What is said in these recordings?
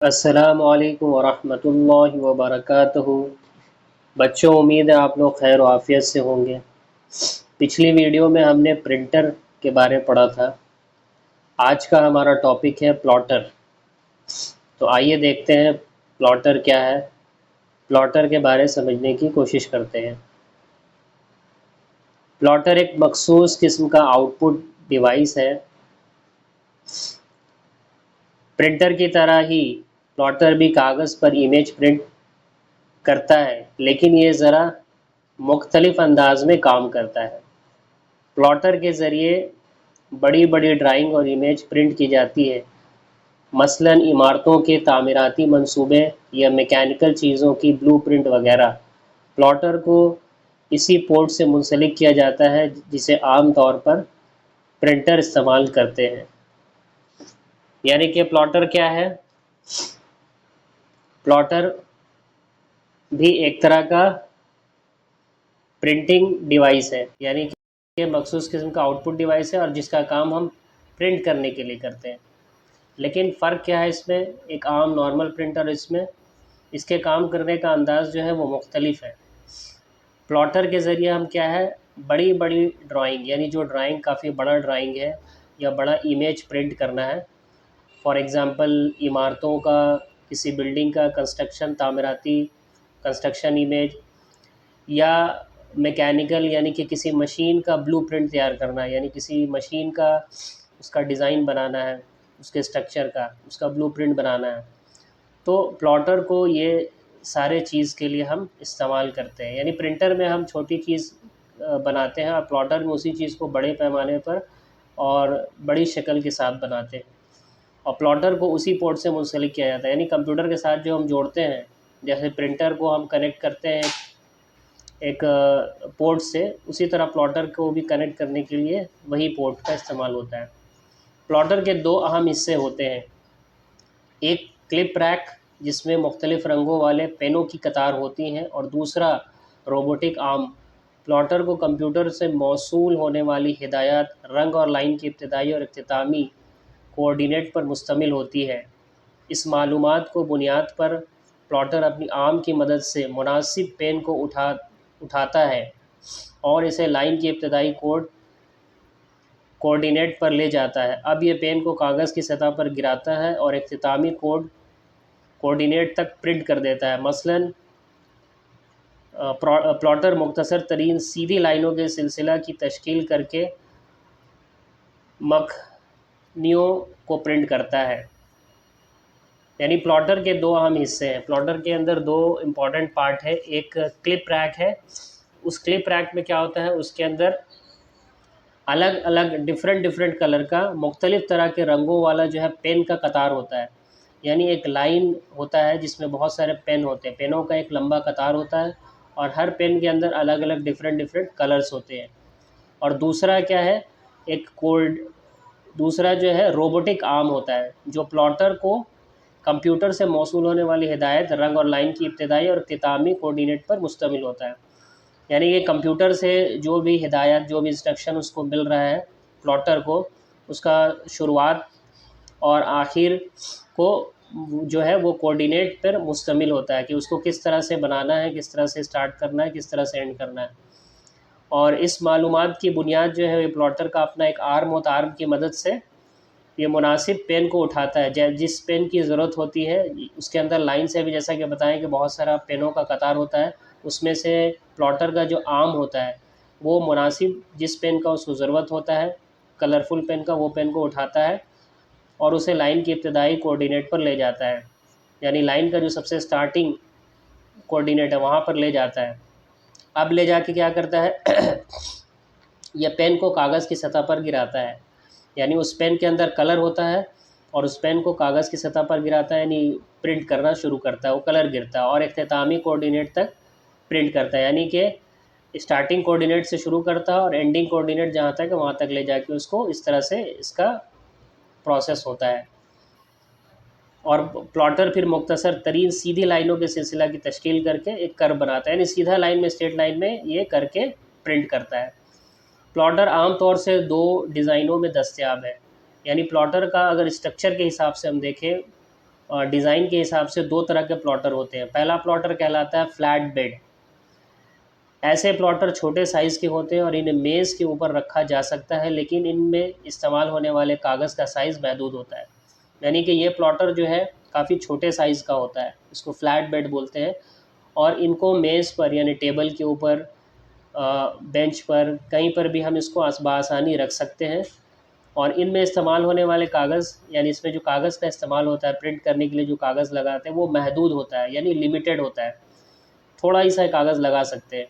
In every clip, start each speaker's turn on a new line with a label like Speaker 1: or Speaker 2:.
Speaker 1: अस्सलामुअलैकुम वरहमतुल्लाहि वबरकातुहू। बच्चों, उम्मीद है आप लोग खैर आफियत से होंगे। पिछली वीडियो में हमने प्रिंटर के बारे में पढ़ा था। आज का हमारा टॉपिक है प्लॉटर। तो आइए देखते हैं प्लॉटर क्या है। प्लॉटर के बारे में समझने की कोशिश करते हैं। प्लॉटर एक मखसूस किस्म का आउटपुट डिवाइस है। प्रिंटर की तरह ही प्लॉटर भी कागज़ पर इमेज प्रिंट करता है, लेकिन ये ज़रा मुख्तलिफ अंदाज में काम करता है। प्लॉटर के ज़रिए बड़ी बड़ी ड्राइंग और इमेज प्रिंट की जाती है, मसलन इमारतों के तामीराती मंसूबे या मैकेनिकल चीज़ों की ब्लूप्रिंट वगैरह। प्लॉटर को इसी पोर्ट से मुंसलिक किया जाता है जिसे आम तौर पर प्रिंटर इस्तेमाल करते हैं। यानी कि प्लॉटर क्या है? प्लॉटर भी एक तरह का प्रिंटिंग डिवाइस है, यानी कि मखसूस किस्म का आउटपुट डिवाइस है और जिसका काम हम प्रिंट करने के लिए करते हैं। लेकिन फ़र्क क्या है इसमें एक आम नॉर्मल प्रिंटर इसमें? इसके काम करने का अंदाज़ जो है वो मुख्तलिफ है। प्लॉटर के ज़रिए हम क्या है, बड़ी बड़ी ड्राइंग, यानी जो ड्राइंग काफ़ी बड़ा ड्राइंग है या बड़ा इमेज प्रिंट करना है। फॉर एग्ज़ाम्पल इमारतों का, किसी बिल्डिंग का कंस्ट्रक्शन, तामीराती कंस्ट्रक्शन इमेज, या मैकेनिकल यानी कि किसी मशीन का ब्लूप्रिंट तैयार करना है, यानी किसी मशीन का उसका डिज़ाइन बनाना है, उसके स्ट्रक्चर का उसका ब्लूप्रिंट बनाना है। तो प्लॉटर को ये सारे चीज़ के लिए हम इस्तेमाल करते हैं। यानी प्रिंटर में हम छोटी चीज़ बनाते हैं और प्लॉटर में उसी चीज़ को बड़े पैमाने पर और बड़ी शक्ल के साथ बनाते हैं। और प्लॉटर को उसी पोर्ट से मुंसलिक किया जाता है, यानी कंप्यूटर के साथ जो हम जोड़ते हैं। जैसे प्रिंटर को हम कनेक्ट करते हैं एक पोर्ट से, उसी तरह प्लॉटर को भी कनेक्ट करने के लिए वही पोर्ट का इस्तेमाल होता है। प्लॉटर के दो अहम हिस्से होते हैं। एक क्लिप रैक जिसमें मुख्तलिफ़ रंगों वाले पेनों की कतार होती हैं, और दूसरा रोबोटिक आर्म। प्लॉटर को कंप्यूटर से मौसूल होने वाली हिदायत, रंग और लाइन की इब्तदाई और इख्तितामी कोऑर्डिनेट पर मुश्तमिल होती है। इस मालूमात को बुनियाद पर प्लॉटर अपनी आर्म की मदद से मुनासिब पेन को उठाता है और इसे लाइन की इब्तदाई कोऑर्डिनेट पर ले जाता है। अब ये पेन को कागज़ की सतह पर गिराता है और इख्तितामी कोऑर्डिनेट तक प्रिंट कर देता है। मसलन प्लॉटर मुख्तसर तरीन सीधी लाइनों के सिलसिला की तश्कील करके मखनियों को प्रिंट करता है। यानी प्लॉटर के दो अहम हिस्से हैं। प्लॉटर के अंदर दो इम्पॉर्टेंट पार्ट है। एक क्लिप रैक है। उस क्लिप रैक में क्या होता है, उसके अंदर अलग अलग डिफरेंट कलर का मुख्तलिफ़ तरह के रंगों वाला जो है पेन का कतार होता है। यानी एक लाइन होता है जिसमें बहुत सारे पेन होते हैं, पेनों का एक लंबा कतार होता है और हर पेन के अंदर अलग अलग डिफरेंट कलर्स होते हैं। और दूसरा क्या है, एक कोड, दूसरा जो है रोबोटिक आर्म होता है, जो प्लॉटर को कंप्यूटर से मौसूल होने वाली हिदायत, रंग और लाइन की इब्तदाई और इख्तितामी कोऑर्डिनेट पर मुश्तमिल होता है। यानी कि कंप्यूटर से जो भी हिदायत, जो भी इंस्ट्रक्शन उसको मिल रहा है प्लॉटर को, उसका शुरुआत और आखिर को जो है वो कोऑर्डिनेट पर मुश्तमिल होता है कि उसको किस तरह से बनाना है, किस तरह से स्टार्ट करना है, किस तरह से एंड करना है। और इस मालूमात की बुनियाद जो है ये प्लॉटर का अपना एक आर्म होता है। आर्म की मदद से ये मुनासिब पेन को उठाता है, जिस पेन की ज़रूरत होती है। उसके अंदर लाइन से भी, जैसा कि बताएं कि बहुत सारा पेनों का कतार होता है, उसमें से प्लॉटर का जो आर्म होता है वो मुनासिब जिस पेन का उसको ज़रूरत होता है, कलरफुल पेन का, वो पेन को उठाता है और उसे लाइन की इब्तदाई कोऑर्डिनेट पर ले जाता है। यानी लाइन का जो सबसे स्टार्टिंग कोऑर्डिनेट है वहाँ पर ले जाता है। अब ले जाके क्या करता है यह पेन को कागज़ की सतह पर गिराता है। यानी उस पेन के अंदर कलर होता है और उस पेन को कागज़ की सतह पर गिराता है, यानी प्रिंट करना शुरू करता है, वो कलर गिरता है और इख्तितामी कोऑर्डिनेट तक प्रिंट करता है। यानी कि स्टार्टिंग कोऑर्डिनेट से शुरू करता है और एंडिंग कोऑर्डिनेट जहाँ तक है वहाँ तक ले जाके उसको, इस तरह से इसका प्रोसेस होता है। और प्लॉटर फिर मुख्तसर तरीन सीधी लाइनों के सिलसिला की तश्कील करके एक कर्व बनाता है, यानी सीधा लाइन में, स्ट्रेट लाइन में ये करके प्रिंट करता है। प्लॉटर आम तौर से दो डिज़ाइनों में दस्तयाब है। यानी प्लॉटर का अगर स्ट्रक्चर के हिसाब से हम देखें, डिज़ाइन के हिसाब से दो तरह के प्लॉटर होते हैं। पहला प्लॉटर कहलाता है फ्लैट बेड। ऐसे प्लॉटर छोटे साइज़ के होते हैं और इन्हें मेज़ के ऊपर रखा जा सकता है, लेकिन इनमें इस्तेमाल होने वाले कागज़ का साइज़ महदूद होता है। यानी कि ये प्लॉटर जो है काफ़ी छोटे साइज़ का होता है, इसको फ्लैट बेड बोलते हैं। और इनको मेज़ पर यानी टेबल के ऊपर, बेंच पर, कहीं पर भी हम इसको बआसानी रख सकते हैं। और इनमें इस्तेमाल होने वाले कागज़, यानी इसमें जो कागज़ का इस्तेमाल होता है प्रिंट करने के लिए, जो कागज़ लगाते हैं वो महदूद होता है, यानी लिमिटेड होता है, थोड़ा ही सा कागज़ लगा सकते हैं।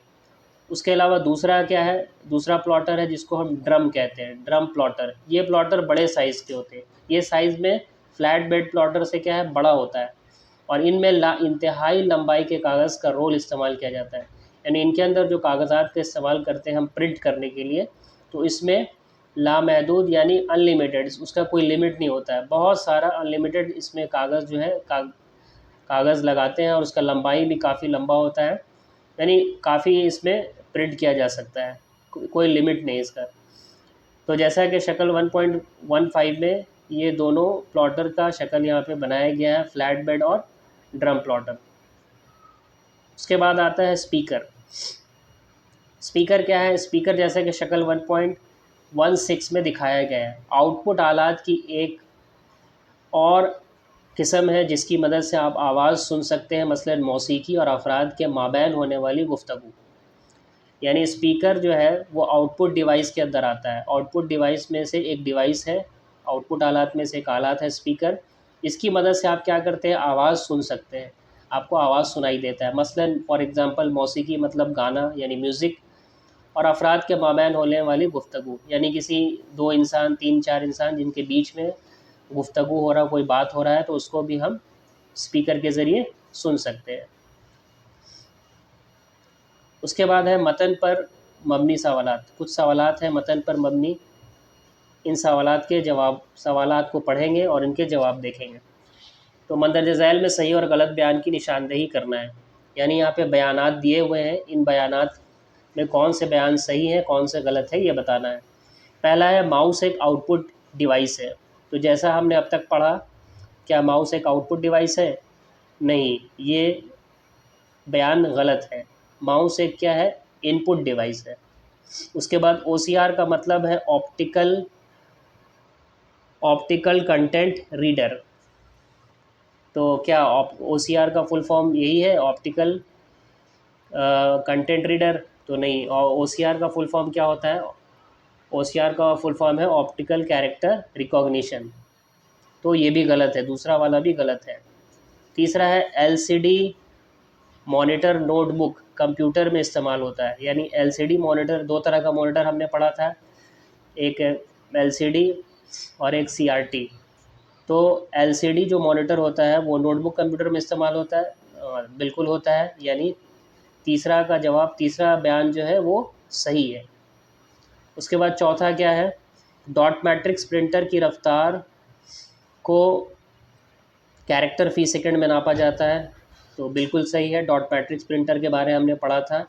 Speaker 1: उसके अलावा दूसरा क्या है, दूसरा प्लॉटर है जिसको हम ड्रम कहते हैं, ड्रम प्लॉटर। ये प्लॉटर बड़े साइज़ के होते हैं, ये साइज़ में फ्लैट बेड प्लॉटर से क्या है, बड़ा होता है। और इनमें इंतहाई लंबाई के कागज़ का रोल इस्तेमाल किया जाता है, यानी इनके अंदर जो कागज़ात का इस्तेमाल करते हैं हम प्रिंट करने के लिए, तो इसमें लामहदूद यानी अनलिमिटेड, उसका कोई लिमिट नहीं होता है, बहुत सारा अनलिमिटेड इसमें कागज़ जो है कागज़ लगाते हैं और उसका लंबाई भी काफ़ी लंबा होता है, यानी काफ़ी इसमें प्रिंट किया जा सकता है, कोई लिमिट नहीं इसका। तो जैसा कि शक्ल 1.15 में ये दोनों प्लॉटर का शक्ल यहाँ पे बनाया गया है, फ्लैट बेड और ड्रम प्लॉटर। उसके बाद आता है स्पीकर। स्पीकर क्या है, स्पीकर जैसा कि शक्ल 1.16 में दिखाया गया है, आउटपुट आलात की एक और किस्म है जिसकी मदद से आप आवाज़ सुन सकते हैं, मसलन मौसीकी और अफराद के माबैन होने वाली गुफ्तगू। यानी स्पीकर जो है वो आउटपुट डिवाइस के अंदर आता है, आउटपुट डिवाइस में से एक डिवाइस है, आउटपुट आलात में से एक आलात है स्पीकर। इसकी मदद से आप क्या करते हैं, आवाज़ सुन सकते हैं, आपको आवाज़ सुनाई देता है। मसलन फॉर एग्ज़ाम्पल मौसीकी मतलब गाना यानी म्यूज़िक, और अफराद के माबैन होने वाली गुफ्तगू, यानी किसी दो इंसान, तीन चार इंसान जिनके बीच में गुफ्तगू हो रहा, कोई बात हो रहा है, तो उसको भी हम स्पीकर के ज़रिए सुन सकते हैं। उसके बाद है मतन पर मबनी सवालात। कुछ सवालात हैं मतन पर मबनी, इन सवालात के जवाब, सवालात को पढ़ेंगे और इनके जवाब देखेंगे। तो मंदरज झैल में सही और गलत बयान की निशानदेही करना है, यानी यहाँ पे बयानात दिए हुए हैं, इन बयानात में कौन से बयान सही हैं कौन से गलत है ये बताना है। पहला है माउस एक आउटपुट डिवाइस है। तो जैसा हमने अब तक पढ़ा, क्या माउस एक आउटपुट डिवाइस है? नहीं, ये बयान गलत है। माउस एक क्या है, इनपुट डिवाइस है। उसके बाद OCR का मतलब है ऑप्टिकल कंटेंट रीडर। तो क्या OCR का फुल फॉर्म यही है, ऑप्टिकल कंटेंट रीडर? तो नहीं, OCR का फुल फॉर्म क्या होता है? OCR का फुल फॉर्म है ऑप्टिकल कैरेक्टर रिकॉग्निशन। तो ये भी गलत है, दूसरा वाला भी गलत है। तीसरा है LCD मॉनिटर नोटबुक कंप्यूटर में इस्तेमाल होता है, यानी LCD मॉनिटर, दो तरह का मॉनिटर हमने पढ़ा था, एक LCD और एक CRT। तो LCD जो मॉनिटर होता है वो नोटबुक कंप्यूटर में इस्तेमाल होता है, बिल्कुल होता है, यानी तीसरा का जवाब, तीसरा बयान जो है वो सही है। उसके बाद चौथा क्या है, डॉट मैट्रिक्स प्रिंटर की रफ्तार को कैरेक्टर फी सेकंड में नापा जाता है। तो बिल्कुल सही है, डॉट मैट्रिक्स प्रिंटर के बारे में हमने पढ़ा था,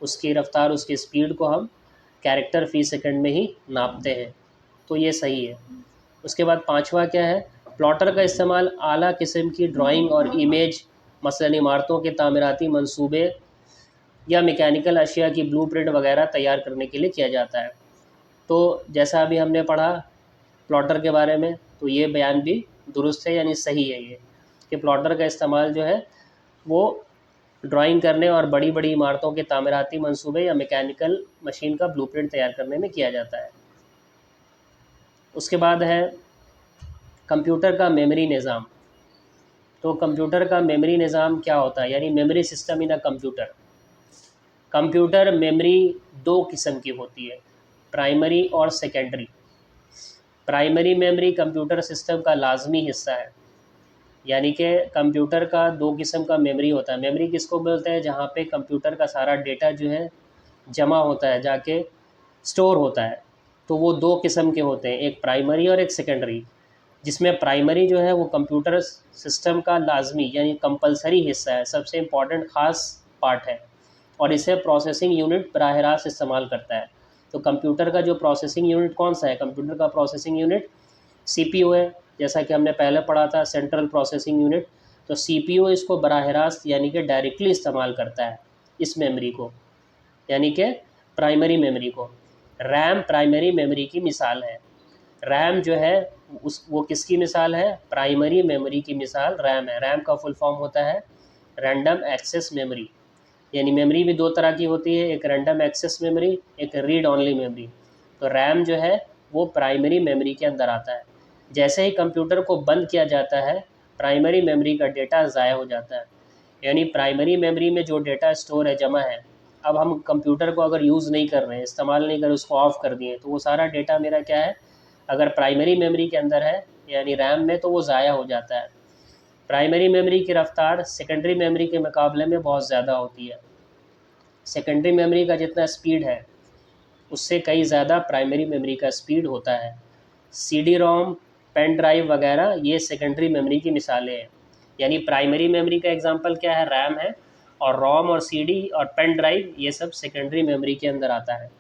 Speaker 1: उसकी रफ्तार, उसकी स्पीड को हम कैरेक्टर फी सेकंड में ही नापते हैं, तो ये सही है। उसके बाद पांचवा क्या है, प्लॉटर का इस्तेमाल आला किस्म की ड्राइंग और इमेज, मसलन इमारतों के तामीराती मंसूबे या मैकेनिकल अशिया की ब्लूप्रिंट वगैरह तैयार करने के लिए किया जाता है। तो जैसा अभी हमने पढ़ा प्लॉटर के बारे में, तो ये बयान भी दुरुस्त है, यानी सही है ये, कि प्लॉटर का इस्तेमाल जो है वो ड्राइंग करने और बड़ी बड़ी इमारतों के तामीराती मंसूबे या मैकेनिकल मशीन का ब्लूप्रिंट तैयार करने में किया जाता है। उसके बाद है कंप्यूटर का मेमोरी निज़ाम। तो कंप्यूटर का मेमोरी निज़ाम क्या होता है, यानी memory system in a computer. Computer memory दो किस्म की होती है, प्राइमरी और secondary. Primary memory computer system का लाजमी हिस्सा है, यानी कि कंप्यूटर का दो किस्म का मेमोरी होता है। मेमोरी किसको बोलते हैं, जहाँ पे कंप्यूटर का सारा डेटा जो है जमा होता है, जाके स्टोर होता है। तो वो दो किस्म के होते हैं, एक प्राइमरी और एक सेकेंडरी। जिसमें प्राइमरी जो है वो कंप्यूटर सिस्टम का लाजमी यानी कंपलसरी हिस्सा है, सबसे इम्पॉर्टेंट ख़ास पार्ट है, और इसे प्रोसेसिंग यूनिट बराह रास्त इस्तेमाल करता है। तो कंप्यूटर का जो प्रोसेसिंग यूनिट कौन सा है, कंप्यूटर का प्रोसेसिंग यूनिट CPU है। जैसा कि हमने पहले पढ़ा था सेंट्रल प्रोसेसिंग यूनिट, तो CPU इसको बराह रास्त यानी कि डायरेक्टली इस्तेमाल करता है इस मेमोरी को, यानी कि प्राइमरी मेमोरी को। रैम प्राइमरी मेमोरी की मिसाल है। रैम जो है वो किसकी मिसाल है? प्राइमरी मेमोरी की मिसाल रैम है। रैम का फुल फॉर्म होता है रैंडम एक्सेस मेमोरी, यानी मेमोरी भी दो तरह की होती है, एक रैंडम एक्सेस मेमोरी, एक रीड ऑनली मेमोरी। तो रैम जो है वो प्राइमरी मेमोरी के अंदर आता है। जैसे ही कंप्यूटर को बंद किया जाता है, प्राइमरी मेमोरी का डेटा ज़ाया हो जाता है, यानी प्राइमरी मेमोरी में जो डेटा स्टोर है, जमा है, अब हम कंप्यूटर को अगर यूज़ नहीं कर रहे हैं, इस्तेमाल नहीं कर रहे, उसको ऑफ़ कर दिए, तो वो सारा डेटा मेरा क्या है, अगर प्राइमरी मेमोरी के अंदर है यानी रैम में, तो वो ज़ाया हो जाता है। प्राइमरी मेमोरी की रफ़्तार सेकेंडरी मेमोरी के मुकाबले में बहुत ज़्यादा होती है। सेकेंडरी मेमोरी का जितना स्पीड है उससे कई ज़्यादा प्राइमरी मेमोरी का स्पीड होता है। CD-ROM, पेन ड्राइव वगैरह ये सेकेंडरी मेमोरी की मिसालें हैं। यानी प्राइमरी मेमोरी का एग्जांपल क्या है? रैम है, और रोम और CD और पेन ड्राइव ये सब सेकेंडरी मेमोरी के अंदर आता है।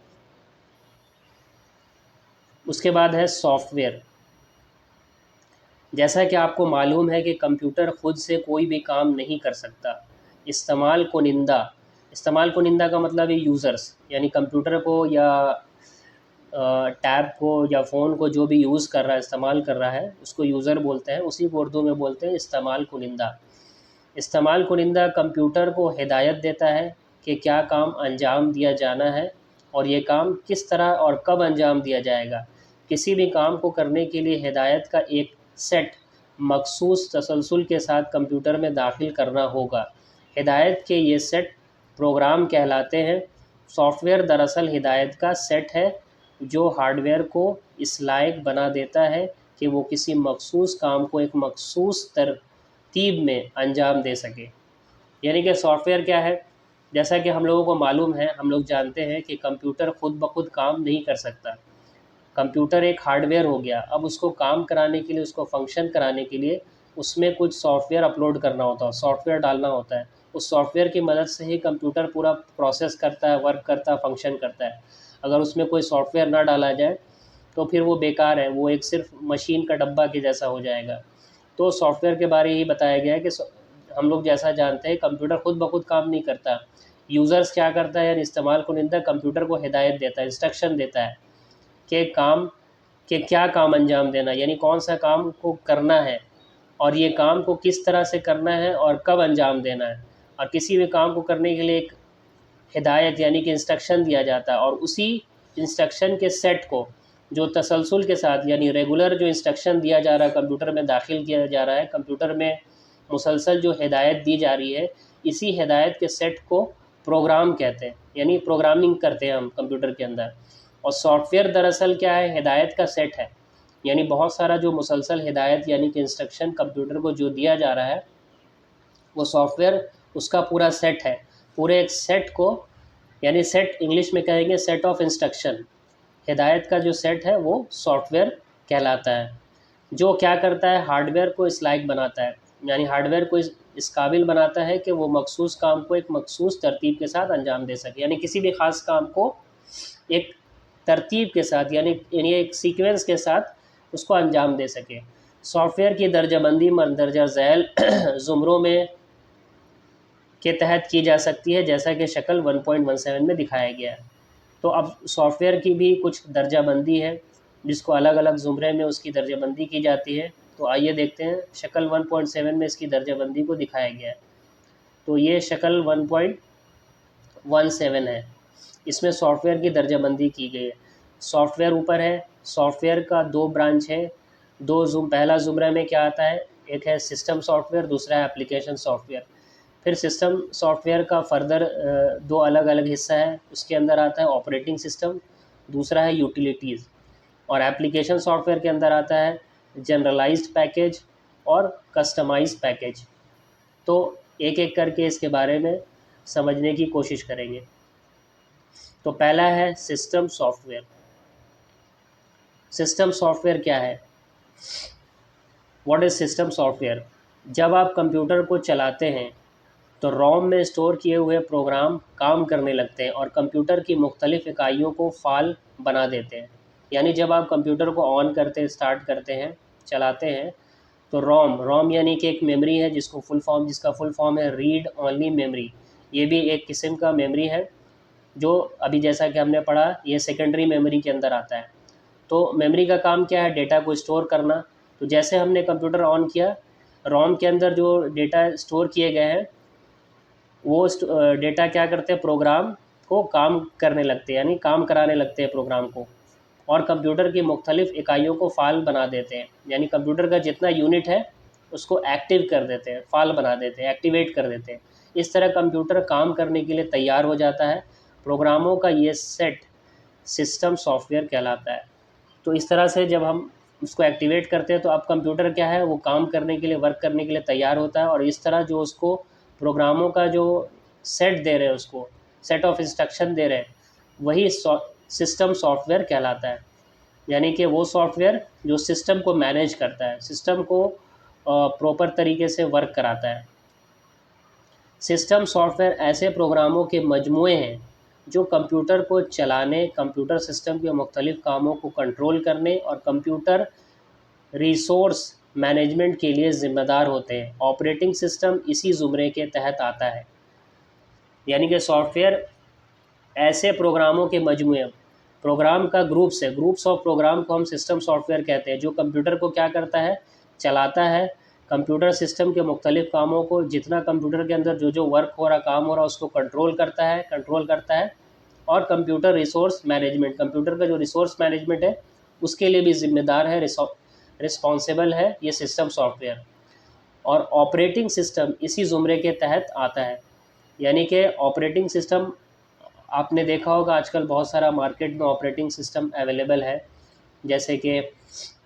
Speaker 1: उसके बाद है सॉफ्टवेयर। जैसा कि आपको मालूम है कि कंप्यूटर खुद से कोई भी काम नहीं कर सकता। इस्तेमाल कुनिंदा का मतलब है यूज़र्स, यानी कंप्यूटर को या टैब को या फ़ोन को जो भी यूज़ कर रहा है, इस्तेमाल कर रहा है, उसको यूज़र बोलते हैं। उसी को उर्दू में बोलते हैं इस्तेमाल कुनिंदा। इस्तेमाल कुनिंदा कंप्यूटर को हिदायत देता है कि क्या काम अंजाम दिया जाना है और ये काम किस तरह और कब अंजाम दिया जाएगा। किसी भी काम को करने के लिए हिदायत का एक सेट मखसूस तसलसल के साथ कंप्यूटर में दाखिल करना होगा। हिदायत के ये सेट प्रोग्राम कहलाते हैं। सॉफ्टवेयर दरअसल हिदायत का सेट है जो हार्डवेयर को इस लायक बना देता है कि वो किसी मखसूस काम को एक मखसूस तरतीब में अंजाम दे सके। यानी कि सॉफ्टवेयर क्या है? जैसा कि हम लोगों को मालूम है, हम लोग जानते हैं कि कंप्यूटर खुद ब खुद काम नहीं कर सकता। कंप्यूटर एक हार्डवेयर हो गया। अब उसको काम कराने के लिए, उसको फंक्शन कराने के लिए उसमें कुछ सॉफ्टवेयर अपलोड करना होता है, सॉफ्टवेयर डालना होता है। उस सॉफ्टवेयर की मदद से ही कंप्यूटर पूरा प्रोसेस करता है, वर्क करता है, फंक्शन करता है। अगर उसमें कोई सॉफ्टवेयर ना डाला जाए तो फिर वो बेकार है, वो एक सिर्फ मशीन का डब्बा के जैसा हो जाएगा। तो सॉफ्टवेयर के बारे ही बताया गया है कि हम लोग जैसा जानते हैं कंप्यूटर खुद ब खुद काम नहीं करता। यूज़र्स क्या करता है, यानी इस्तेमाल कुनिंदा कंप्यूटर को हिदायत देता है, इंस्ट्रक्शन देता है कि काम के क्या काम अंजाम देना, यानी कौन सा काम को करना है और ये काम को किस तरह से करना है और कब अंजाम देना है। और किसी भी काम को करने के लिए एक हिदायत यानी कि इंस्ट्रक्शन दिया जाता है, और उसी इंस्ट्रक्शन के सेट को जो तसलसल के साथ, यानी रेगुलर जो इंस्ट्रक्शन दिया जा रहा है, कंप्यूटर में दाखिल किया जा रहा है, कंप्यूटर में मुसलसल जो हिदायत दी जा रही है, इसी हिदायत के सेट को प्रोग्राम कहते हैं, यानी प्रोग्रामिंग करते हैं हम कंप्यूटर के अंदर। और सॉफ्टवेयर दरअसल क्या है? हिदायत का सेट है, यानी बहुत सारा जो मुसलसल हिदायत यानी कि इंस्ट्रक्शन कंप्यूटर को जो दिया जा रहा है, वो सॉफ्टवेयर उसका पूरा सेट है। पूरे एक सेट को, यानी सेट इंग्लिश में कहेंगे सेट ऑफ इंस्ट्रक्शन, हिदायत का जो सेट है वो सॉफ्टवेयर कहलाता है। जो क्या करता है? हार्डवेयर को इस लायक बनाता है, यानी हार्डवेयर को इस काबिल बनाता है कि वो मखसूस काम को एक मखसूस तरतीब के साथ अंजाम दे सके, यानी किसी भी ख़ास काम को एक तरतीब के साथ, यानी एक सीक्वेंस के साथ उसको अंजाम दे सके। सॉफ्टवेयर की दर्जाबंदी मंदरजा झैल ज़ुमरों में के तहत की जा सकती है, जैसा कि शक्ल 1.17 में दिखाया गया है। तो अब सॉफ्टवेयर की भी कुछ दर्जाबंदी है, जिसको अलग अलग ज़ुमरे में उसकी दर्जाबंदी की जाती है। तो आइए देखते हैं, शक्ल 1.7 में इसकी दर्जाबंदी को दिखाया गया है। तो ये शक्ल 1.17 है, इसमें सॉफ्टवेयर की दर्जाबंदी की गई है। सॉफ्टवेयर ऊपर है। सॉफ्टवेयर का दो ब्रांच है, पहला ज़ुमरा में क्या आता है? एक है सिस्टम सॉफ्टवेयर, दूसरा है एप्लीकेशन सॉफ्टवेयर। फिर सिस्टम सॉफ्टवेयर का फर्दर दो अलग अलग हिस्सा है, उसके अंदर आता है ऑपरेटिंग सिस्टम, दूसरा है यूटिलिटीज़। और एप्लीकेशन सॉफ्टवेयर के अंदर आता है जनरलाइज्ड पैकेज और कस्टमाइज्ड पैकेज। तो एक एक करके इसके बारे में समझने की कोशिश करेंगे। तो पहला है सिस्टम सॉफ्टवेयर। सिस्टम सॉफ्टवेयर क्या है? What is system software? जब आप कंप्यूटर को चलाते हैं तो रोम में स्टोर किए हुए प्रोग्राम काम करने लगते हैं और कंप्यूटर की मुख्तलिफ़ इकाइयों को फ़ाल बना देते हैं। यानी जब आप कंप्यूटर को ऑन करते स्टार्ट करते हैं चलाते हैं तो रोम यानी कि एक मेमोरी है जिसका फुल फॉर्म है रीड ओनली मेमोरी। ये भी एक किस्म का मेमोरी है जो अभी जैसा कि हमने पढ़ा ये सेकेंडरी मेमोरी के अंदर आता है। तो मेमोरी का काम क्या है? डेटा को स्टोर करना। तो जैसे हमने कंप्यूटर ऑन किया, रोम के अंदर जो डेटा स्टोर किए गए हैं वो डेटा क्या करते हैं? प्रोग्राम को काम करने लगते हैं, यानी काम कराने लगते हैं प्रोग्राम को, और कंप्यूटर की मुख्तलिफ इकाइयों को फ़ाल बना देते हैं। यानी कंप्यूटर का जितना यूनिट है उसको एक्टिव कर देते हैं, फ़ाल बना देते हैं, एक्टिवेट कर देते हैं। इस तरह कंप्यूटर काम करने के लिए तैयार हो जाता है। प्रोग्रामों का ये सेट सिस्टम सॉफ्टवेयर कहलाता है। तो इस तरह से जब हम उसको एक्टिवेट करते हैं तो अब कंप्यूटर क्या है, वो काम करने के लिए, वर्क करने के लिए तैयार होता है। और इस तरह जो उसको प्रोग्रामों का जो सेट दे रहे हैं, उसको सेट ऑफ इंस्ट्रक्शन दे रहे हैं, वही सिस्टम सॉफ्टवेयर कहलाता है। यानी कि वो सॉफ्टवेयर जो सिस्टम को मैनेज करता है, सिस्टम को प्रॉपर तरीके से वर्क कराता है। सिस्टम सॉफ्टवेयर ऐसे प्रोग्रामों के मजमूए हैं जो कंप्यूटर को चलाने, कंप्यूटर सिस्टम के मुख्तलिफ कामों को कंट्रोल करने और कंप्यूटर रिसोर्स मैनेजमेंट के लिए ज़िम्मेदार होते हैं। ऑपरेटिंग सिस्टम इसी ज़ुमरे के तहत आता है। यानी कि सॉफ्टवेयर ऐसे प्रोग्रामों के मजमूए, प्रोग्राम का ग्रुप्स है, ग्रुप्स ऑफ प्रोग्राम को हम सिस्टम सॉफ्टवेयर कहते हैं, जो कंप्यूटर को क्या करता है? चलाता है। कंप्यूटर सिस्टम के मुख्तलिफ कामों को, जितना कंप्यूटर के अंदर जो जो वर्क हो रहा, काम हो रहा, उसको कंट्रोल करता है। और कंप्यूटर रिसोर्स मैनेजमेंट, कंप्यूटर का जो रिसोर्स मैनेजमेंट है उसके लिए भी ज़िम्मेदार है, रिस्पॉन्सिबल है ये सिस्टम सॉफ्टवेयर। और ऑपरेटिंग सिस्टम इसी ज़ुमरे के तहत आता है। यानी कि ऑपरेटिंग सिस्टम, आपने देखा होगा आजकल बहुत सारा मार्केट में ऑपरेटिंग सिस्टम अवेलेबल है, जैसे कि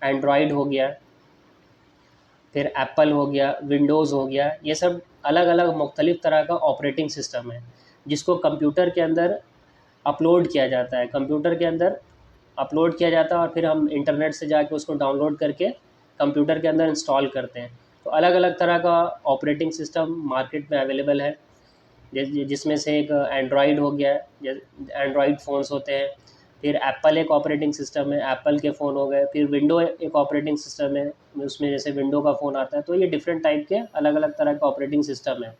Speaker 1: एंड्रॉयड हो गया, फिर एप्पल हो गया, विंडोज़ हो गया। ये सब अलग अलग मुख्तलिफ़ तरह का ऑपरेटिंग सिस्टम है जिसको कंप्यूटर के अंदर अपलोड किया जाता है, कंप्यूटर के अंदर अपलोड किया जाता है और फिर हम इंटरनेट से जाके उसको डाउनलोड करके कंप्यूटर के अंदर इंस्टॉल करते हैं। तो अलग अलग तरह का ऑपरेटिंग सिस्टम मार्केट में अवेलेबल है, जिसमें से एक एंड्रॉयड हो गया, एंड्रॉयड फ़ोन्स होते हैं। फिर एप्पल एक ऑपरेटिंग सिस्टम है, एप्पल के फ़ोन हो गए। फिर विंडो एक ऑपरेटिंग सिस्टम है, उसमें जैसे विंडो का फ़ोन आता है। तो ये डिफरेंट टाइप के अलग अलग तरह का ऑपरेटिंग सिस्टम है।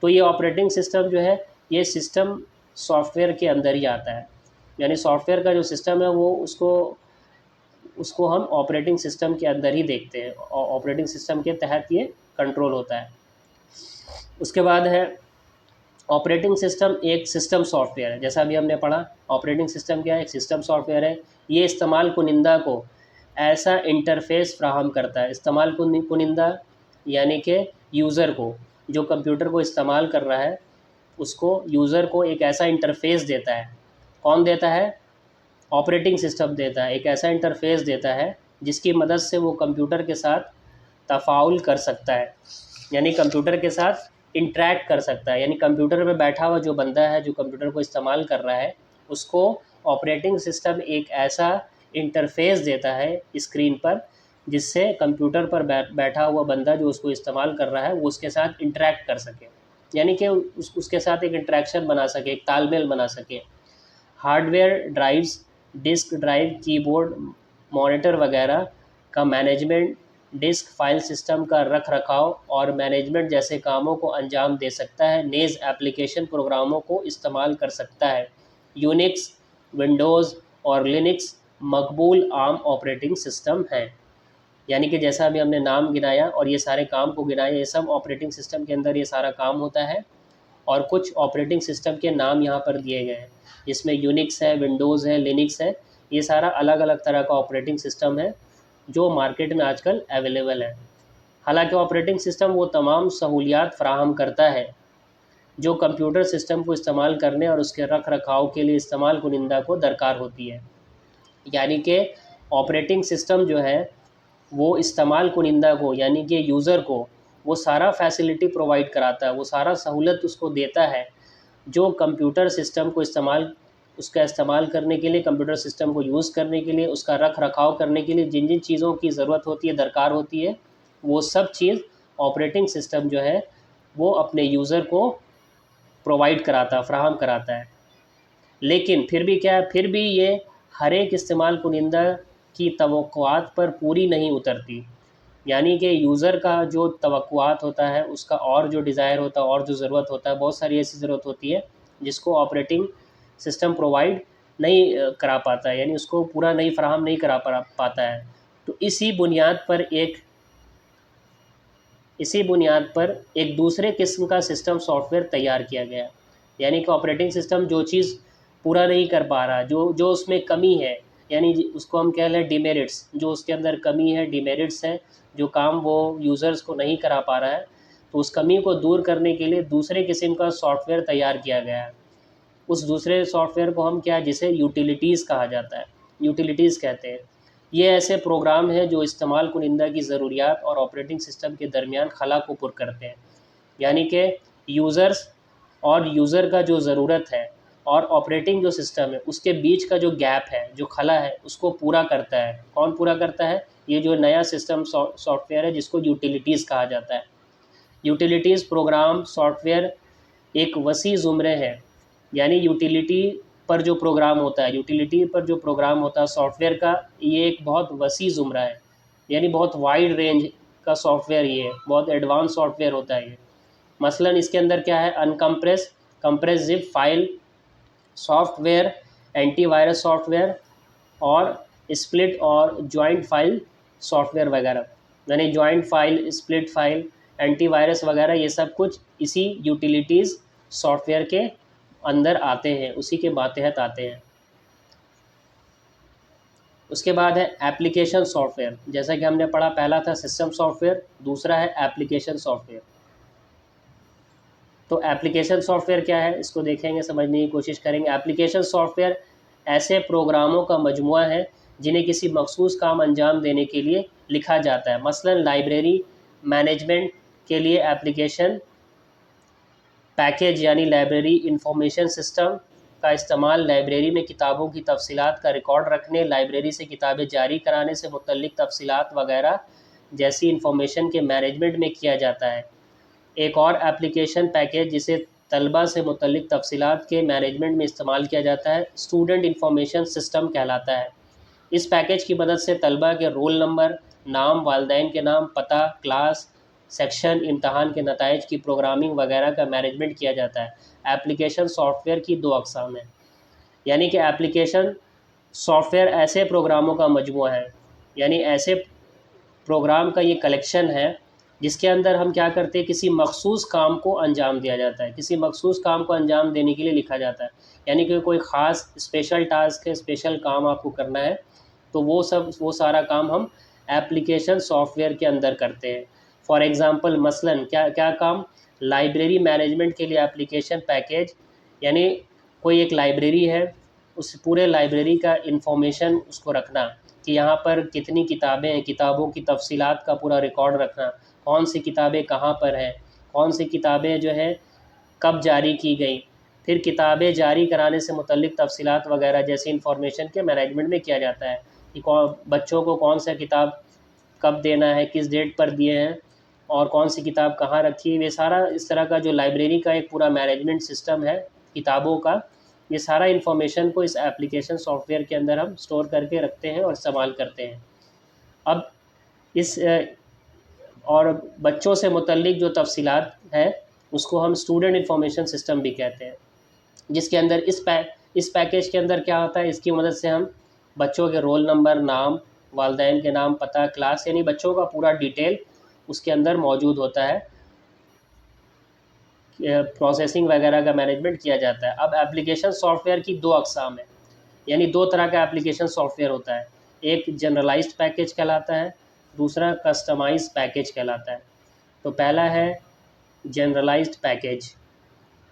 Speaker 1: तो ये ऑपरेटिंग सिस्टम जो है ये सिस्टम सॉफ्टवेयर के अंदर ही आता है। यानी सॉफ्टवेयर का जो सिस्टम है वो उसको उसको हम ऑपरेटिंग सिस्टम के अंदर ही देखते हैं, और ऑपरेटिंग सिस्टम के तहत ये कंट्रोल होता है। उसके बाद है ऑपरेटिंग सिस्टम एक सिस्टम सॉफ्टवेयर है। जैसा अभी हमने पढ़ा, ऑपरेटिंग सिस्टम क्या है? एक सिस्टम सॉफ्टवेयर है। ये इस्तेमाल कुनिंदा को ऐसा इंटरफेस फ्राहम करता है। इस्तेमाल कुनिंदा यानी कि यूज़र को, जो कंप्यूटर को इस्तेमाल कर रहा है उसको, यूज़र को एक ऐसा इंटरफेस देता है। कौन देता है? ऑपरेटिंग सिस्टम देता है। एक ऐसा इंटरफेस देता है जिसकी मदद से वो कंप्यूटर के साथ तफ़ाउल कर सकता है, यानी कंप्यूटर के साथ इंटरेक्ट कर सकता है। यानी कंप्यूटर में बैठा हुआ जो बंदा है, जो कंप्यूटर को इस्तेमाल कर रहा है, उसको ऑपरेटिंग सिस्टम एक ऐसा इंटरफेस देता है स्क्रीन पर जिससे कंप्यूटर पर बैठा हुआ बंदा जो उसको इस्तेमाल कर रहा है वो उसके साथ इंटरेक्ट कर सके, यानी कि उसके साथ एक इंटरेक्शन बना सके, एक तालमेल बना सके। Hardware drives, disk drive, keyboard, monitor वगैरह का मैनेजमेंट, डिस्क फाइल सिस्टम का रख रखाव और मैनेजमेंट जैसे कामों को अंजाम दे सकता है। नेज़ एप्लीकेशन प्रोग्रामों को इस्तेमाल कर सकता है। यूनिक्स, विंडोज़ और लिनक्स मकबूल आम ऑपरेटिंग सिस्टम हैं। यानी कि जैसा अभी हमने नाम गिनाया और ये सारे काम को गिनाया, ये सब ऑपरेटिंग सिस्टम के अंदर ये सारा काम होता है। और कुछ ऑपरेटिंग सिस्टम के नाम यहाँ पर दिए गए हैं, जिसमें यूनिक्स है, विंडोज़ है, लिनक्स है। ये सारा अलग अलग तरह का ऑपरेटिंग सिस्टम है जो मार्केट में आजकल अवेलेबल है। हालांकि ऑपरेटिंग सिस्टम वो तमाम सहूलियात फ़राहम करता है जो कंप्यूटर सिस्टम को इस्तेमाल करने और उसके रख रखाव के लिए इस्तेमाल कुनिंदा को दरकार होती है। यानी कि ऑपरेटिंग सिस्टम जो है वो इस्तेमाल कुनिंदा को, यानी कि यूज़र को, वो सारा फैसिलिटी प्रोवाइड कराता है, वो सारा सहूलत उसको देता है जो कंप्यूटर सिस्टम को उसका इस्तेमाल करने के लिए, कंप्यूटर सिस्टम को यूज़ करने के लिए, उसका रख रखाव करने के लिए जिन जिन चीज़ों की ज़रूरत होती है, दरकार होती है, वो सब चीज़ ऑपरेटिंग सिस्टम जो है वो अपने यूज़र को प्रोवाइड कराता, फ्राहम कराता है। लेकिन फिर भी क्या है, फिर भी ये हर एक इस्तेमाल कुनिंदा की तवक्कुआत पर पूरी नहीं उतरती। यानी कि यूज़र का जो तवक्कुआत होता है, उसका और जो डिज़ायर होता है और जो ज़रूरत होता है, बहुत सारी ऐसी ज़रूरत होती है जिसको ऑपरेटिंग सिस्टम प्रोवाइड नहीं करा पाता है, यानी उसको पूरा नहीं फ़राहम नहीं करा पाता है। तो इसी बुनियाद पर एक दूसरे किस्म का सिस्टम सॉफ्टवेयर तैयार किया गया। यानी कि ऑपरेटिंग सिस्टम जो चीज़ पूरा नहीं कर पा रहा, जो जो उसमें कमी है, यानी उसको हम कह लें डिमेरिट्स, जो उसके अंदर कमी है, डिमेरिट्स हैं, जो काम वो यूज़र्स को नहीं करा पा रहा है, तो उस कमी को दूर करने के लिए दूसरे किस्म का सॉफ्टवेयर तैयार किया गया है। उस दूसरे सॉफ्टवेयर को हम क्या, जिसे यूटिलिटीज़ कहा जाता है, यूटिलिटीज़ कहते हैं। ये ऐसे प्रोग्राम हैं जो इस्तेमाल कुनिंदा की ज़रूरियात और ऑपरेटिंग सिस्टम के दरमियान खला को पुर करते हैं। यानी कि यूज़र्स और यूज़र का जो ज़रूरत है और ऑपरेटिंग जो सिस्टम है, उसके बीच का जो गैप है, जो खला है, उसको पूरा करता है। कौन पूरा करता है? ये जो नया सिस्टम सॉफ्टवेयर है, जिसको यूटिलिटीज़ कहा जाता है। यूटिलिटीज़ प्रोग्राम सॉफ्टवेयर एक वसी ज़ुमरे है। यानी यूटिलिटी पर जो प्रोग्राम होता है सॉफ्टवेयर का, ये एक बहुत वसी ज़ुमरा है, यानी बहुत वाइड रेंज का सॉफ्टवेयर, ये बहुत एडवांस सॉफ्टवेयर होता है ये। मसलन इसके अंदर क्या है, compress zip file software, antivirus software और स्प्लिट और जॉइंट फाइल सॉफ्टवेयर वगैरह। यानी joint file, split file, antivirus वगैरह, ये सब कुछ इसी यूटिलिटीज़ सॉफ्टवेयर के अंदर आते हैं, उसी के मातहत आते हैं। उसके बाद है एप्लीकेशन सॉफ्टवेयर। जैसा कि हमने पढ़ा, पहला था सिस्टम सॉफ्टवेयर, दूसरा है एप्लीकेशन सॉफ्टवेयर। तो एप्लीकेशन सॉफ्टवेयर क्या है, इसको देखेंगे, समझने की कोशिश करेंगे। एप्लीकेशन सॉफ्टवेयर ऐसे प्रोग्रामों का मजमुआ है जिन्हें किसी मखसूस काम अंजाम देने के लिए लिखा जाता है। मसलन लाइब्रेरी मैनेजमेंट के लिए एप्लीकेशन पैकेज यानी लाइब्रेरी इंफॉर्मेशन सिस्टम का इस्तेमाल लाइब्रेरी में किताबों की तफसीलात का रिकॉर्ड रखने, लाइब्रेरी से किताबें जारी कराने से मुतल्लिक तफसीलात वगैरह जैसी इंफॉर्मेशन के मैनेजमेंट में किया जाता है। एक और एप्लीकेशन पैकेज जिसे तलबा से मुतल्लिक तफसीलात के मैनेजमेंट में इस्तेमाल किया जाता है, स्टूडेंट इंफॉर्मेशन सिस्टम कहलाता है। इस पैकेज की मदद से तलबा के रोल नंबर, नाम, वालिदैन के नाम, पता, क्लास, सेक्शन, इम्तहान के नताइज की प्रोग्रामिंग वगैरह का मैनेजमेंट किया जाता है। एप्लीकेशन सॉफ्टवेयर की दो अक़साम हैं। यानी कि एप्लीकेशन सॉफ्टवेयर ऐसे प्रोग्रामों का मजमुआ है, यानी ऐसे प्रोग्राम का ये कलेक्शन है जिसके अंदर हम क्या करते हैं, किसी मखसूस काम को अंजाम दिया जाता है, किसी मखसूस काम को अंजाम देने के लिए लिखा जाता है। यानी कि कोई ख़ास स्पेशल टास्क है, स्पेशल काम आपको करना है, तो वो सारा काम हम एप्लीकेशन सॉफ्टवेयर के अंदर करते हैं। फॉर एग्ज़ाम्पल, मसलन क्या क्या काम, लाइब्रेरी मैनेजमेंट के लिए एप्लीकेशन पैकेज, यानी कोई एक लाइब्रेरी है, उस पूरे लाइब्रेरी का इंफॉर्मेशन उसको रखना कि यहाँ पर कितनी किताबें हैं, किताबों की तफसीलात का पूरा रिकॉर्ड रखना, कौन सी किताबें कहाँ पर हैं, कौन सी किताबें जो है कब जारी की गई, फिर किताबें जारी कराने से मुतल्लिक तफसीलात वगैरह जैसी इंफॉर्मेशन के मैनेजमेंट में किया जाता है कि बच्चों को कौन सा किताब कब देना है, किस डेट पर दिए हैं और कौन सी किताब कहाँ रखी है। ये सारा इस तरह का जो लाइब्रेरी का एक पूरा मैनेजमेंट सिस्टम है किताबों का, ये सारा इन्फॉर्मेशन को इस एप्लीकेशन सॉफ्टवेयर के अंदर हम स्टोर करके रखते हैं और इस्तेमाल करते हैं। अब इस और बच्चों से मुतल्लिक जो तफसीलात हैं उसको हम स्टूडेंट इंफॉर्मेशन सिस्टम भी कहते हैं, जिसके अंदर इस पैकेज के अंदर क्या होता है, इसकी मदद से हम बच्चों के रोल नंबर, नाम, वालिदैन के नाम, पता, क्लास, यानी बच्चों का पूरा डिटेल उसके अंदर मौजूद होता है। प्रोसेसिंग वगैरह का मैनेजमेंट किया जाता है। अब एप्लीकेशन सॉफ्टवेयर की दो अक़साम है, यानी दो तरह का एप्लीकेशन सॉफ्टवेयर होता है। एक जनरलाइज्ड पैकेज कहलाता है, दूसरा कस्टमाइज्ड पैकेज कहलाता है। तो पहला है जनरलाइज्ड पैकेज।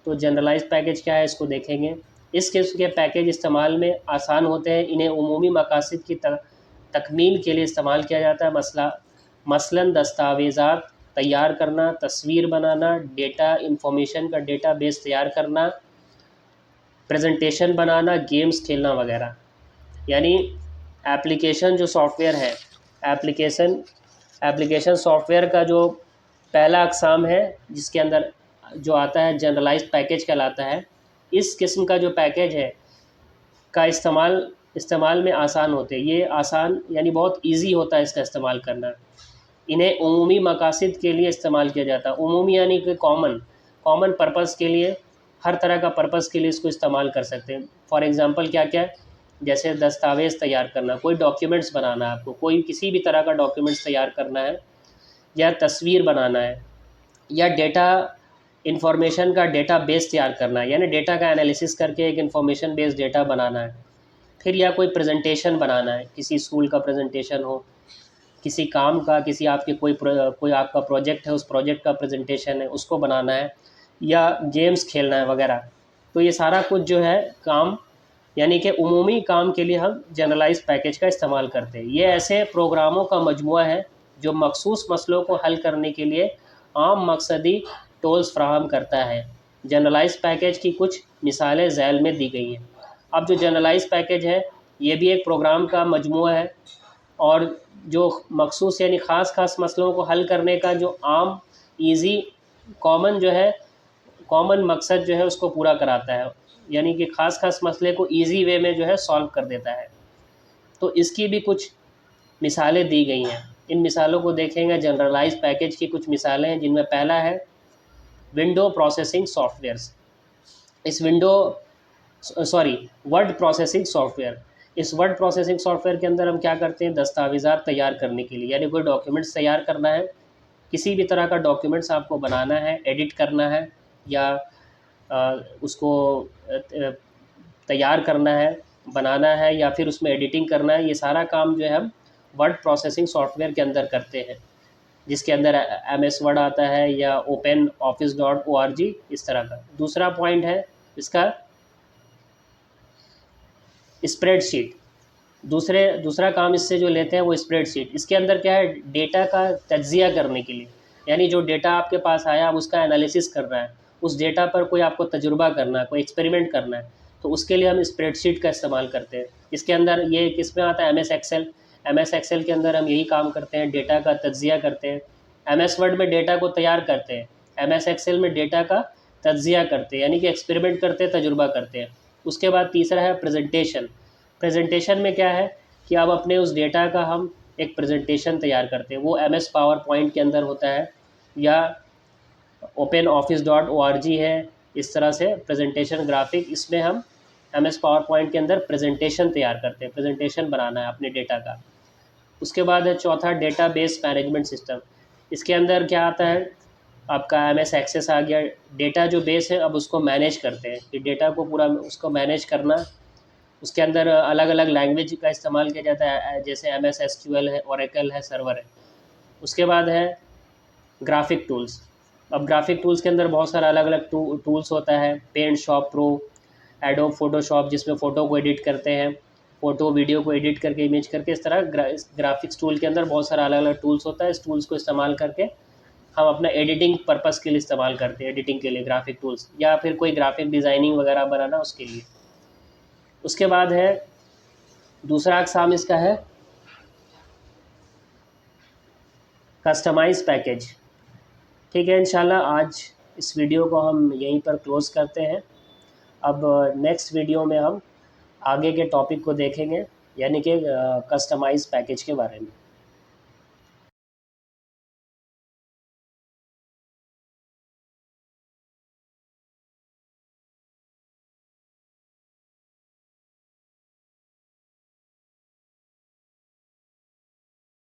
Speaker 1: तो जनरलाइज्ड पैकेज क्या है, इसको देखेंगे। इस किस्म के पैकेज इस्तेमाल में आसान होते हैं, इन्हें उमूमी मकासद की तकमील के लिए इस्तेमाल किया जाता है। मसलन दस्तावेज़ात तैयार करना, तस्वीर बनाना, डेटा इंफॉर्मेशन का डेटाबेस तैयार करना, प्रेजेंटेशन बनाना, गेम्स खेलना वगैरह। यानी एप्लीकेशन जो सॉफ्टवेयर है, एप्लीकेशन सॉफ्टवेयर का जो पहला अक़साम है जिसके अंदर जो आता है जनरलाइज्ड पैकेज कहलाता है। इस किस्म का जो पैकेज है का इस्तेमाल इस्तेमाल में आसान होते हैं। ये आसान यानी बहुत इजी होता है इसका इस्तेमाल करना। इन्हें उमूमी मकासद के लिए इस्तेमाल किया जाता है। उमूमी यानी कि कॉमन पर्पज़ के लिए, हर तरह का पर्पज़ के लिए इसको इस्तेमाल कर सकते हैं। फॉर एग्ज़ाम्पल क्या क्या, जैसे दस्तावेज़ तैयार करना, कोई डॉक्यूमेंट्स बनाना है आपको, कोई किसी भी तरह का डॉक्यूमेंट्स तैयार करना है, या तस्वीर बनाना है, या डेटा इंफॉर्मेशन का डेटा बेस तैयार करना है, यानी डेटा का एनालिसिस करके एक इंफॉर्मेशन बेस्ड डेटा बनाना है। फिर या कोई प्रेजेंटेशन बनाना है, किसी स्कूल का प्रेजेंटेशन हो, किसी काम का, किसी आपके कोई आपका प्रोजेक्ट है, उस प्रोजेक्ट का प्रेजेंटेशन है, उसको बनाना है, या गेम्स खेलना है वगैरह। तो ये सारा कुछ जो है काम, यानी कि उमूमी काम के लिए हम जनरलाइज पैकेज का इस्तेमाल करते हैं। ये ऐसे प्रोग्रामों का मजमुआ है जो मखसूस मसलों को हल करने के लिए आम मकसदी टूल्स फ्राहम करता है। जनरलाइज पैकेज की कुछ मिसालें झैल में दी गई हैं। अब जो जनरलाइज पैकेज है ये भी एक प्रोग्राम का मजमुआ है, और जो मखसूस यानी ख़ास मसलों को हल करने का जो आम इजी कॉमन जो है, कॉमन मकसद जो है उसको पूरा कराता है, यानी कि ख़ास मसले को इजी वे में जो है सॉल्व कर देता है। तो इसकी भी कुछ मिसालें दी गई हैं। इन मिसालों को देखेंगे। जनरलाइज पैकेज की कुछ मिसालें हैं, जिनमें पहला है विंडो प्रोसेसिंग सॉफ्टवेयर्स। इस वर्ड प्रोसेसिंग सॉफ्टवेयर। इस वर्ड प्रोसेसिंग सॉफ्टवेयर के अंदर हम क्या करते हैं, दस्तावेज़ात तैयार करने के लिए, यानी कोई डॉक्यूमेंट्स तैयार करना है, किसी भी तरह का डॉक्यूमेंट्स आपको बनाना है, एडिट करना है, या उसको तैयार करना है, बनाना है, या फिर उसमें एडिटिंग करना है, ये सारा काम जो है हम वर्ड प्रोसेसिंग सॉफ्टवेयर के अंदर करते हैं, जिसके अंदर MS वर्ड आता है, या OpenOffice.org, इस तरह का। दूसरा पॉइंट है इसका स्प्रेडशीट। दूसरा काम इससे जो लेते हैं वो स्प्रेडशीट। इसके अंदर क्या है, डेटा का तज्जिया करने के लिए, यानी जो डेटा आपके पास आया आप उसका एनालिसिस करना है, उस डेटा पर कोई आपको तजुर्बा करना है, कोई एक्सपेरिमेंट करना है, तो उसके लिए हम स्प्रेडशीट का इस्तेमाल करते हैं। इसके अंदर ये किस में आता है, MS एक्सेल के अंदर हम यही काम करते हैं, डेटा का तज्जिया करते हैं। MS वर्ड में डेटा को तैयार करते हैं, MS एक्सेल में डेटा का तज्जिया करते हैं, यानी कि एक्सपेरिमेंट करते हैं, तजुर्बा करते हैं। उसके बाद तीसरा है प्रेजेंटेशन। प्रेजेंटेशन में क्या है कि अब अपने उस डेटा का हम एक प्रेजेंटेशन तैयार करते हैं, वो MS पावर पॉइंट के अंदर होता है, या OpenOffice.org है, इस तरह से प्रेजेंटेशन ग्राफिक, इसमें हम MS पावर पॉइंट के अंदर प्रेजेंटेशन तैयार करते हैं, प्रेजेंटेशन बनाना है अपने डेटा का। उसके बाद है चौथा डेटाबेस मैनेजमेंट सिस्टम। इसके अंदर क्या आता है, आपका MS एक्सेस आ गया, डेटा जो बेस है अब उसको मैनेज करते हैं, कि डेटा को पूरा उसको मैनेज करना। उसके अंदर अलग अलग लैंग्वेज का इस्तेमाल किया जाता है, जैसे MS SQL है, ओरेकल है, सर्वर है। उसके बाद है ग्राफिक टूल्स। अब ग्राफिक टूल्स के अंदर बहुत सारा अलग अलग टूल्स होता है, paint shop pro, Adobe Photoshop जिसमें फ़ोटो को एडिट करते हैं, फ़ोटो वीडियो को एडिट करके, इमेज करके, इस तरह ग्राफिक्स टूल के अंदर बहुत सारा अलग अलग टूल्स होता है। इस टूल्स को इस्तेमाल करके हम अपना एडिटिंग पर्पज़ के लिए इस्तेमाल करते हैं, एडिटिंग के लिए ग्राफिक टूल्स, या फिर कोई ग्राफिक डिज़ाइनिंग वगैरह बनाना उसके लिए। उसके बाद है दूसरा अक़साम इसका है कस्टमाइज पैकेज। ठीक है, इंशाल्लाह आज इस वीडियो को हम यहीं पर क्लोज़ करते हैं। अब नेक्स्ट वीडियो में हम आगे के टॉपिक को देखेंगे, यानी कि कस्टमाइज पैकेज के बारे में।